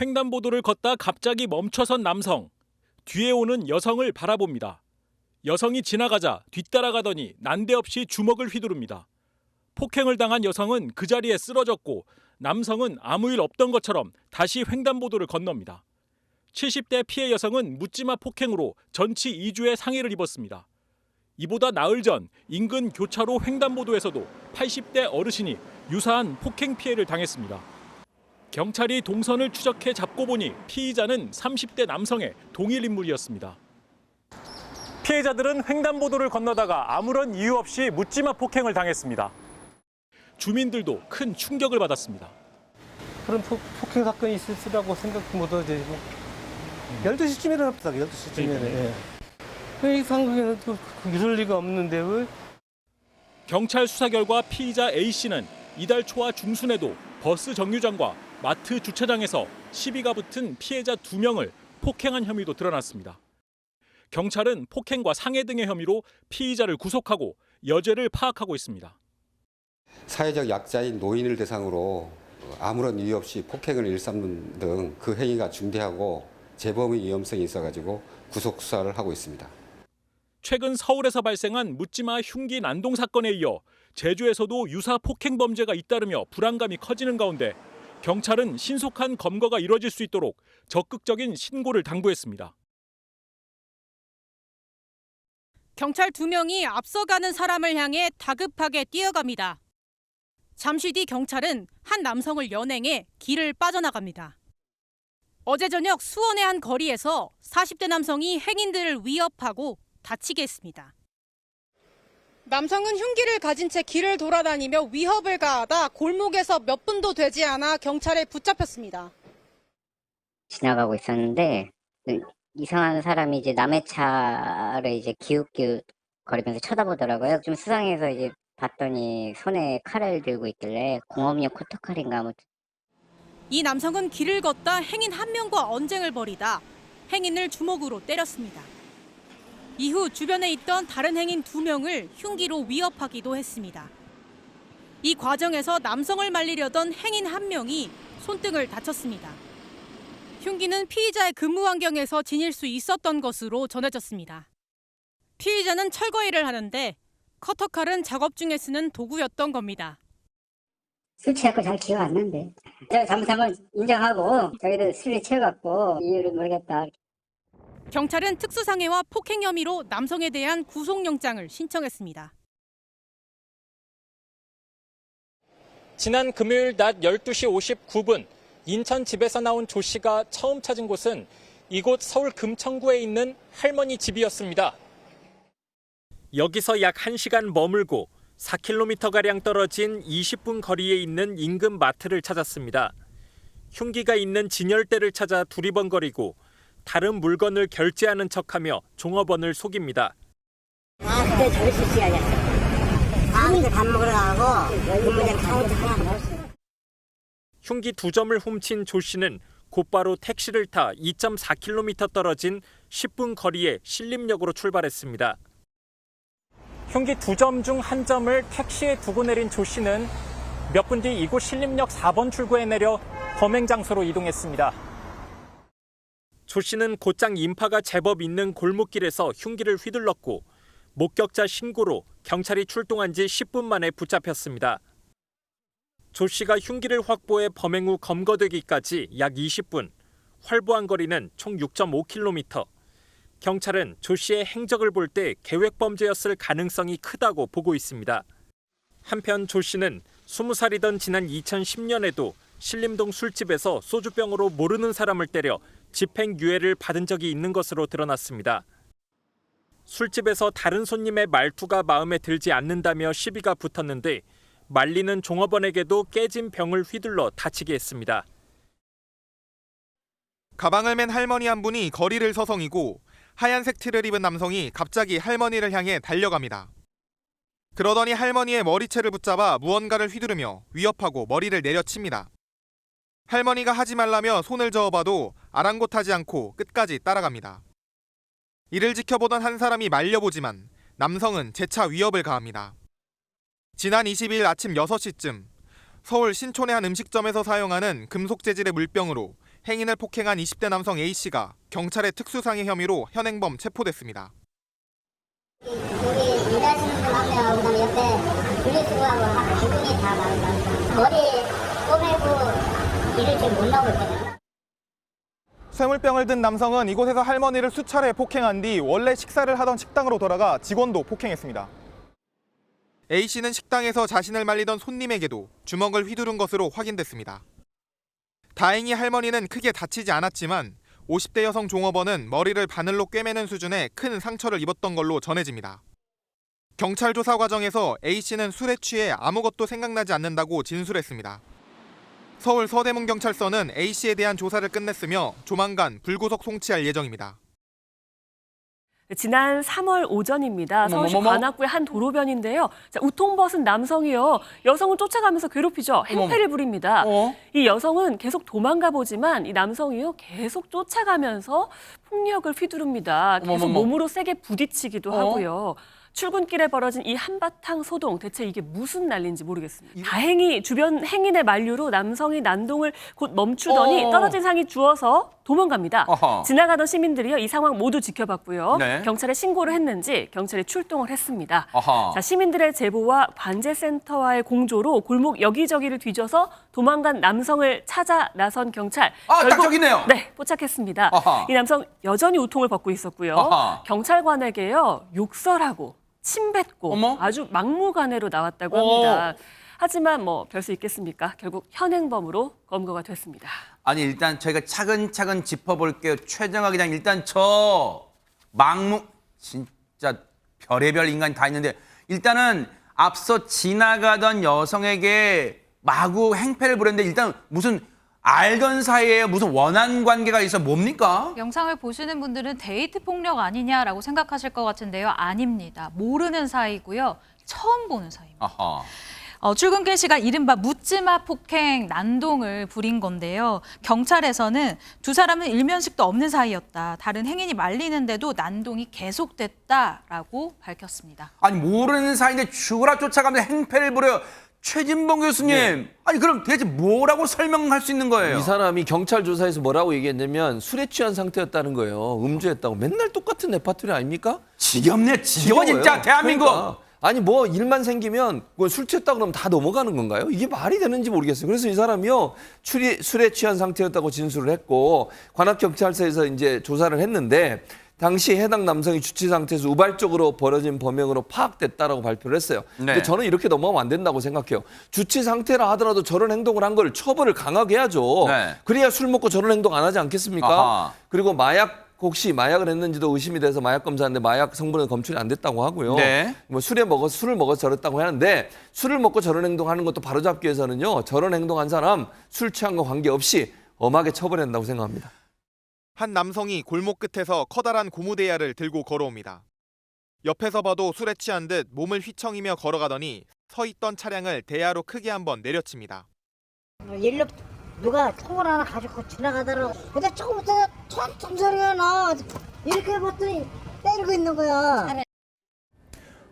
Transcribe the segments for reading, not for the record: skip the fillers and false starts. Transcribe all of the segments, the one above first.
횡단보도를 걷다 갑자기 멈춰선 남성. 뒤에 오는 여성을 바라봅니다. 여성이 지나가자 뒤따라가더니 난데없이 주먹을 휘두릅니다. 폭행을 당한 여성은 그 자리에 쓰러졌고 남성은 아무 일 없던 것처럼 다시 횡단보도를 건넙니다. 70대 피해 여성은 묻지마 폭행으로 전치 2주의 상해를 입었습니다. 이보다 나흘 전 인근 교차로 횡단보도에서도 80대 어르신이 유사한 폭행 피해를 당했습니다. 경찰이 동선을 추적해 잡고 보니 피의자는 30대 남성의 동일 인물이었습니다. 피해자들은 횡단보도를 건너다가 아무런 이유 없이 묻지마 폭행을 당했습니다. 주민들도 큰 충격을 받았습니다. 그런 폭행 사건이 있으라고 생각 못하지. 12시쯤에 일어났다, 12시쯤에. 예. 이 상황에는 또 이럴 리가 없는데 왜? 경찰 수사 결과 피의자 A씨는 이달 초와 중순에도 버스 정류장과 마트 주차장에서 시비가 붙은 피해자 2명을 폭행한 혐의도 드러났습니다. 경찰은 폭행과 상해 등의 혐의로 피의자를 구속하고 여죄를 파악하고 있습니다. 사회적 약자인 노인을 대상으로 아무런 이유 없이 폭행을 일삼는 등 그 행위가 중대하고 재범의 위험성이 있어가지고 구속 수사를 하고 있습니다. 최근 서울에서 발생한 묻지마 흉기 난동 사건에 이어 제주에서도 유사 폭행 범죄가 잇따르며 불안감이 커지는 가운데 경찰은 신속한 검거가 이뤄질 수 있도록 적극적인 신고를 당부했습니다. 경찰 2명이 앞서가는 사람을 향해 다급하게 뛰어갑니다. 잠시 뒤 경찰은 한 남성을 연행해 길을 빠져나갑니다. 어제 저녁 수원의 한 거리에서 40대 남성이 행인들을 위협하고 다치게 했습니다. 남성은 흉기를 가진 채 길을 돌아다니며 위협을 가하다 골목에서 몇 분도 되지 않아 경찰에 붙잡혔습니다. 지나가고 있었는데 이상한 사람이 이제 남의 차를 이제 기웃기웃 거리면서 쳐다보더라고요. 좀 수상해서 이제 봤더니 손에 칼을 들고 있길래 공업용 커터칼인가 아무튼. 이 남성은 길을 걷다 행인 한 명과 언쟁을 벌이다 행인을 주먹으로 때렸습니다. 이후 주변에 있던 다른 행인 2명을 흉기로 위협하기도 했습니다. 이 과정에서 남성을 말리려던 행인 1명이 손등을 다쳤습니다. 흉기는 피의자의 근무 환경에서 지닐 수 있었던 것으로 전해졌습니다. 피의자는 철거 일을 하는데 커터칼은 작업 중에 쓰는 도구였던 겁니다. 술 취하고 잘 기억 안 나는데 제가 잘못한 걸 인정하고 저희들 술에 취해갖고 이유를 모르겠다. 경찰은 특수상해와 폭행 혐의로 남성에 대한 구속영장을 신청했습니다. 지난 금요일 낮 12시 59분 인천 집에서 나온 조 씨가 처음 찾은 곳은 이곳 서울 금천구에 있는 할머니 집이었습니다. 여기서 약 1시간 머물고 4km가량 떨어진 20분 거리에 있는 인근 마트를 찾았습니다. 흉기가 있는 진열대를 찾아 두리번거리고 다른 물건을 결제하는 척하며 종업원을 속입니다. 그때 저기 있어야겠어. 아무도 밥 먹으러 가고 근무장 가고 하나 먹었어. 흉기 2점을 훔친 조 씨는 곧바로 택시를 타 2.4km 떨어진 10분 거리에 신림역으로 출발했습니다. 흉기 2점 중 1점을 택시에 두고 내린 조 씨는 몇 분 뒤 이곳 신림역 4번 출구에 내려 범행 장소로 이동했습니다. 조 씨는 곧장 인파가 제법 있는 골목길에서 흉기를 휘둘렀고 목격자 신고로 경찰이 출동한 지 10분 만에 붙잡혔습니다. 조 씨가 흉기를 확보해 범행 후 검거되기까지 약 20분, 활보한 거리는 총 6.5km. 경찰은 조 씨의 행적을 볼 때 계획 범죄였을 가능성이 크다고 보고 있습니다. 한편 조 씨는 20살이던 지난 2010년에도 신림동 술집에서 소주병으로 모르는 사람을 때려 집행유예를 받은 적이 있는 것으로 드러났습니다. 술집에서 다른 손님의 말투가 마음에 들지 않는다며 시비가 붙었는데 말리는 종업원에게도 깨진 병을 휘둘러 다치게 했습니다. 가방을 맨 할머니 한 분이 거리를 서성이고 하얀색 티를 입은 남성이 갑자기 할머니를 향해 달려갑니다. 그러더니 할머니의 머리채를 붙잡아 무언가를 휘두르며 위협하고 머리를 내려칩니다. 할머니가 하지 말라며 손을 저어봐도 아랑곳하지 않고 끝까지 따라갑니다. 이를 지켜보던 한 사람이 말려보지만 남성은 재차 위협을 가합니다. 지난 22일 아침 6시쯤 서울 신촌의 한 음식점에서 사용하는 금속 재질의 물병으로 행인을 폭행한 20대 남성 A씨가 경찰의 특수상해 혐의로 현행범 체포됐습니다. 여기 일하시는 분 한 명, 그다음에 옆에 분리수거하고 기둥이 다 나온다. 머리 꼬매고 일을 지금 못 나오고 있거든요. 쇠물병을 든 남성은 이곳에서 할머니를 수차례 폭행한 뒤 원래 식사를 하던 식당으로 돌아가 직원도 폭행했습니다. A씨는 식당에서 자신을 말리던 손님에게도 주먹을 휘두른 것으로 확인됐습니다. 다행히 할머니는 크게 다치지 않았지만 50대 여성 종업원은 머리를 바늘로 꿰매는 수준의 큰 상처를 입었던 걸로 전해집니다. 경찰 조사 과정에서 A씨는 술에 취해 아무것도 생각나지 않는다고 진술했습니다. 서울 서대문경찰서는 A씨에 대한 조사를 끝냈으며 조만간 불구속 송치할 예정입니다. 지난 3월 오전입니다. 서울시 관악구의 한 도로변인데요. 자, 우통벗은 남성이요. 여성을 쫓아가면서 괴롭히죠. 행패를 부립니다. 이 여성은 계속 도망가 보지만 이 남성이요. 계속 쫓아가면서 폭력을 휘두릅니다. 계속 몸으로 세게 부딪히기도 하고요. 출근길에 벌어진 이 한바탕 소동, 대체 이게 무슨 난리인지 모르겠습니다. 다행히 주변 행인의 만류로 남성이 난동을 곧 멈추더니 떨어진 상이 주워서 도망갑니다. 지나가던 시민들이요, 이 상황 모두 지켜봤고요. 네. 경찰에 신고를 했는지 경찰이 출동을 했습니다. 자, 시민들의 제보와 관제센터와의 공조로 골목 여기저기를 뒤져서 도망간 남성을 찾아 나선 경찰. 딱 저기네요. 네, 포착했습니다. 이 남성 여전히 우통을 벗고 있었고요. 경찰관에게요, 욕설하고 침뱉고 아주 막무가내로 나왔다고 합니다. 하지만 뭐 별 수 있겠습니까? 결국 현행범으로 검거가 됐습니다. 아니 일단 저희가 차근차근 짚어볼게요. 최정화 기장 일단 저 진짜 별의별 인간이 다 있는데 일단은 앞서 지나가던 여성에게 마구 행패를 부렸는데 일단 무슨 알던 사이에 무슨 원한 관계가 있어 뭡니까? 영상을 보시는 분들은 데이트 폭력 아니냐라고 생각하실 것 같은데요. 아닙니다. 모르는 사이고요. 처음 보는 사이입니다. 출근길 시간 이른바 묻지마 폭행 난동을 부린 건데요. 경찰에서는 두 사람은 일면식도 없는 사이였다. 다른 행인이 말리는데도 난동이 계속됐다라고 밝혔습니다. 아니 모르는 사이인데 죽으라 쫓아가면서 행패를 부려요. 최진봉 교수님, 아니 그럼 대체 뭐라고 설명할 수 있는 거예요? 이 사람이 경찰 조사에서 뭐라고 얘기했냐면 술에 취한 상태였다는 거예요. 음주했다고. 맨날 똑같은 레파토리 아닙니까? 지겹네, 지겨워 진짜 대한민국. 그러니까. 아니 뭐 일만 생기면 뭐 술 취했다 그러면 다 넘어가는 건가요? 이게 말이 되는지 모르겠어요. 그래서 이 사람이요 술에 취한 상태였다고 진술을 했고 관악경찰서에서 이제 조사를 했는데 당시 해당 남성이 주치 상태에서 우발적으로 벌어진 범행으로 파악됐다라고 발표를 했어요. 근데 저는 이렇게 넘어가면 안 된다고 생각해요. 주치 상태라 하더라도 저런 행동을 한 걸 처벌을 강하게 해야죠. 그래야 술 먹고 저런 행동 안 하지 않겠습니까? 그리고 혹시 마약을 했는지도 의심이 돼서 마약 검사하는데 마약 성분은 검출이 안 됐다고 하고요. 뭐 술을 먹어서 저랬다고 하는데 술을 먹고 저런 행동하는 것도 바로잡기 위해서는요. 저런 행동한 사람 술 취한 거 관계없이 엄하게 처벌해야 한다고 생각합니다. 한 남성이 골목 끝에서 커다란 고무대야를 들고 걸어옵니다. 옆에서 봐도 술에 취한 듯 몸을 휘청이며 걸어가더니 서 있던 차량을 대야로 크게 한번 내려칩니다. 일로 누가 총을 하나 가지고 지나가더라고. 근데 조금부터 총 소리가 나. 이렇게 해봤더니 때리고 있는 거야.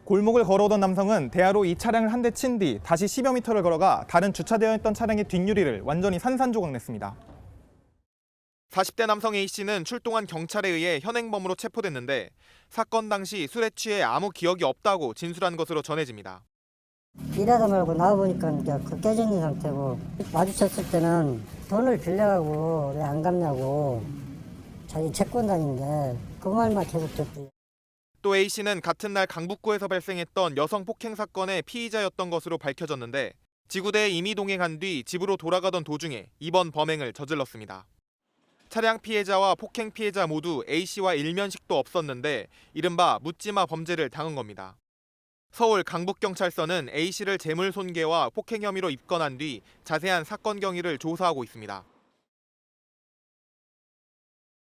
골목을 걸어오던 남성은 대야로 이 차량을 한 대 친 뒤 다시 10여 미터를 걸어가 다른 주차되어 있던 차량의 뒷유리를 완전히 산산조각 냈습니다. 40대 남성 A씨는 출동한 경찰에 의해 현행범으로 체포됐는데 사건 당시 술에 취해 아무 기억이 없다고 진술한 것으로 전해집니다. 일하다 말고 나와보니까 이제 깨져 있는 상태고 마주쳤을 때는 돈을 빌려가고 왜 안 갚냐고 자기 채권단인데 그 말만 계속 듣고. 또 A씨는 같은 날 강북구에서 발생했던 여성 폭행 사건의 피의자였던 것으로 밝혀졌는데 지구대에 이미 동행한 뒤 집으로 돌아가던 도중에 이번 범행을 저질렀습니다. 차량 피해자와 폭행 피해자 모두 A씨와 일면식도 없었는데 이른바 묻지마 범죄를 당한 겁니다. 서울 강북경찰서는 A씨를 재물손괴와 폭행 혐의로 입건한 뒤 자세한 사건 경위를 조사하고 있습니다.